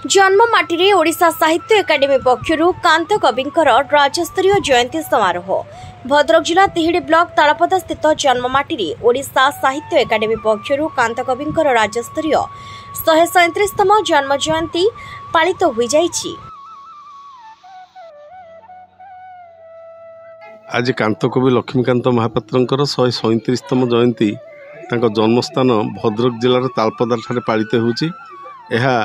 जन्ममाटी ओडिशा साहित्य एकाडेमी पक्षरु कांत कविंकर राज्यस्तरीय जयंती समारोह भद्रक जिला तिहिडी ब्लॉक तालपदा स्थित जन्ममाटी ओडिशा साहित्य एकाडेमी पक्षरु कांत कविंकर राज्यस्तरीय 137तम जन्म जयंती पालित होई जाइछि। आज कांतकवि लक्ष्मीकांत महापात्रंकर 137तम जयंती तांको जन्मस्थान भद्रक जिलार तालपदा ठारे पालित होउछि। एहा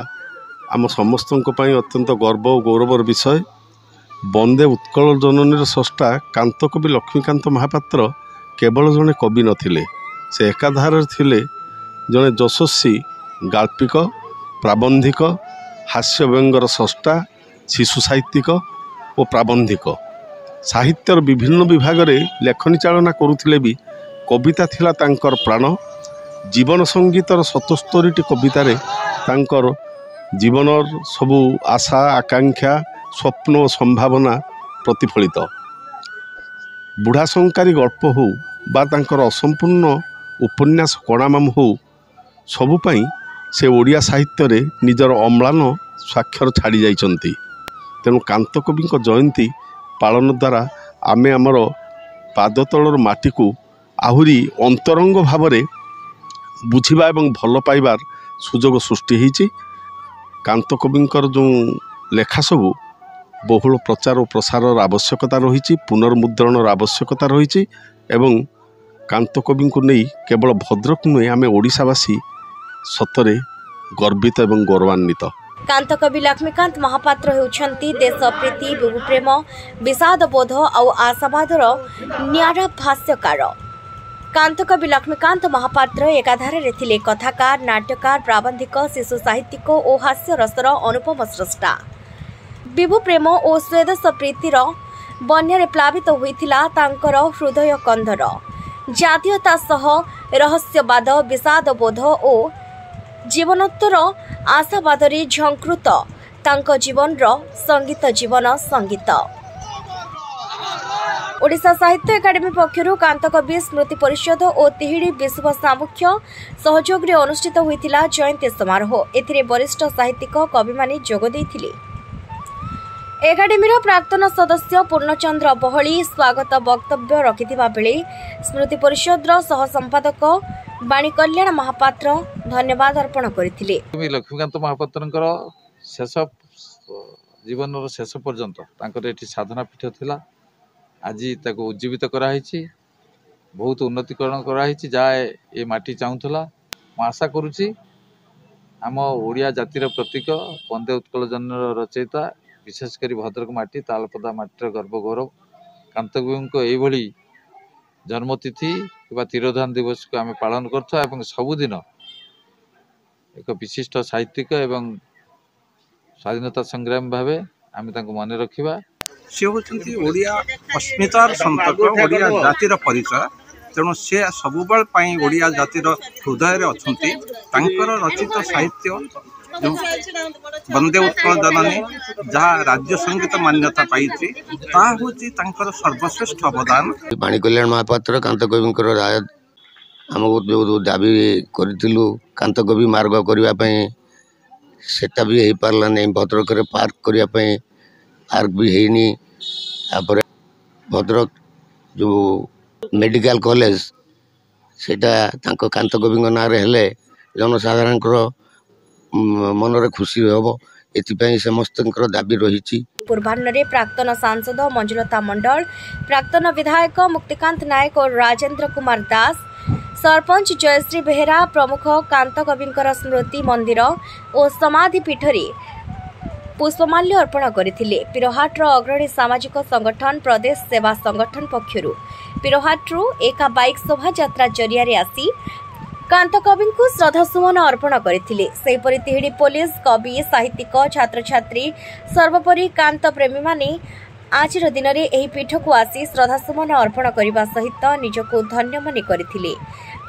आम समस्तों पाई अत्यंत गर्व और गौरवर विषय। वंदे उत्कल जननी स्रष्टा कांतकवि लक्ष्मीकांत महापात्र केवल जड़े कवि नथिले, से एकाधार थिले जड़े यशस्वी गाल्पिक, प्राबंधिक, हास्य व्यंगर स्रष्टा, शिशु साहित्यिक और प्राबंधिक। साहित्यर विभिन्न विभाग में लेखनी चालना करुथिले भी कविता थिला तांकर प्राण। जीवन संगीतर 77टी कवितार तांकर जीवनर सबू आशा आकांक्षा स्वप्न और संभावना प्रतिफलित। बुढ़ा संकारी गल्प हो बा तांकर असंपूर्ण उपन्यास कणामाम हो, सबुपाई से ओडिया साहित्य रे निजर अम्लान स्वाक्षर छाड़ी जाइछंती। तेणु कांतकवि जयंती पालन द्वारा आमे आमर पादतलर माटी को आहुरी अंतरंग भाव में बुझिबा एवं भल पाइबार सुजोग सृष्टि होइछि। कांतकविंकर जो लेखा सबू बहुल प्रचार और प्रसार आवश्यकता रही, पुनर्मुद्रण आवश्यकता रही एवं कांतकवि को नहीं केवल भद्रक नुहे आम ओडिशावासी सतरे गर्वित एवं गौरवान्वित। कांतकवि लक्ष्मीकांत महापात्र हेउछंती देशप्रीति, विभुप्रेम, विषाद बोध और आशावादर न्यारा भाष्यकार। कांतकवि लक्ष्मीकांत महापात्र एकाधार रे थिले कथाकार, नाट्यकार, प्राबंधिक, शिशु साहित्यिक और हास्य रसर अनुपम स्रष्टा। विभुप्रेम और स्वदेश प्रीतिर बन्यारे प्लावित होइथिला तांकर हृदय कंधर। जातीयता सह रहस्यवाद, विषाद बोध और जीवनोत्तर आशावादरे झंकृत तांको जीवनर संगीत जीवन संगीत। ओडिशा साहित्य एकाडेमी पक्षरु कांतकवि स्मृति परिषद और तिहिडी विश्व सामुख्य सहयोग रे अनुष्ठित होइतिला जयंती समारोह। एथिरे वरिष्ठ साहित्यिक कवि माने जोग देइथिले। एकाडेमीर प्राक्तन सदस्य पूर्णचंद्र बहली स्वागत वक्तव्य रखिथिबा बेले स्मृति परिषदर सह संपादक बाणी कल्याण महापात्र धन्यवाद अर्पण करथिले। लक्ष्मीकांत महापात्रंकर शेष जीवन शेष पर्यंत तांकर एठी साधना पीठ थिला। आज ताको उज्जीवित कराई, बहुत उन्नतिकरण कराई जहाँ ये माटी चाहूला। मु आशा करुच्ची आम ओडिया जातिर प्रतीक वंदे उत्कल जननी रचयिता, विशेषकर भद्रक माटी तालपदा माटीर गर्व गौरव कांतकवि यही जन्मतिथि कि तिरोधान दिवस को आम पालन कर सबुदिन एक विशिष्ट साहित्यिक एवं स्वाधीनता संग्राम भाव आम मन रखा। सी होती ओडिया अस्मितार संतक, ओडिया जातिर परिचय। तेणु सी सबुबल ओडिया जातिर हृदय अच्छी। रचित साहित्य जो वंदे उत्कल जननी जहाँ राज्य संगीत मान्यता पाई हूँ सर्वश्रेष्ठ अवदान। बाणी कल्याण महापात्र कांतकवि राय आमको जो दाबी करूँ कांतकवि मार्ग करने सेटा भी हो पार्ला नहीं। भद्रक पार्क करने पार्क भी है। भद्रक जो मेडिकल कॉलेज सेटा कांतकवि ना हेले जनसाधारण मनरे खुशी हम एथि समस्त दाबी रही। पूर्वाह्न प्राक्तन सांसद मंजुलता मंडल, प्राक्तन विधायक मुक्तिकांत नायक और राजेंद्र कुमार दास, सरपंच जयश्री बेहेरा प्रमुख कांतकविंकर स्मृति मंदिर और समाधि पीठरे पुष्पमाल्य अर्पण करथिले। पिरोहाटर अग्रणी सामाजिक संगठन प्रदेश सेवा संगठन पक्षरु पिरोहाटरू एका बाइक शोभा यात्रा जरिया आसी कांतकवि को श्रद्धासुमन अर्पण करथिले। सेहीपरि तिहिडी पुलिस, कवि, साहित्यिक, छात्र छात्री सर्वोपरि कांत प्रेमी माने आजिर दिन में एही पीठ को आसी श्रद्धासुमन अर्पण करने सहित निजको धन्य मने करथिले।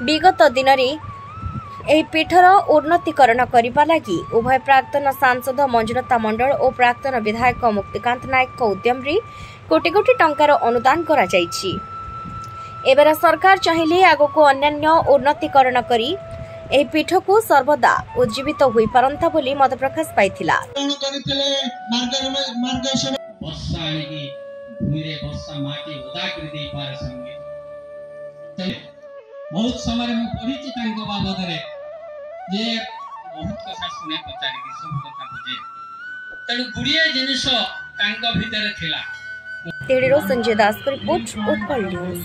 विगत दिन में एही पीठर उन्नतीकरण करने लगी उभय प्राक्तन सांसद मंजुलता मंडल और प्राक्तन विधायक मुक्तिकांत नायक उद्यम रे कोटी कोटी टंकार अनुदान करा जायछि। एबेर सरकार चाहिए आगको अन्यान्य उन्नतीकरण करी एही पीठ को सर्वदा उज्जीवित होई पारंता बोली मत प्रकाश पाइथिला। बहुत समय में पढ़ी बाबद जे बहुत कथा शुणे पचारि सब कथा बुझे तेणु गुड़िए जिनिस भितर थिला। तेड़ीरो संजय दास को रिपोर्ट उत्कल न्यूज।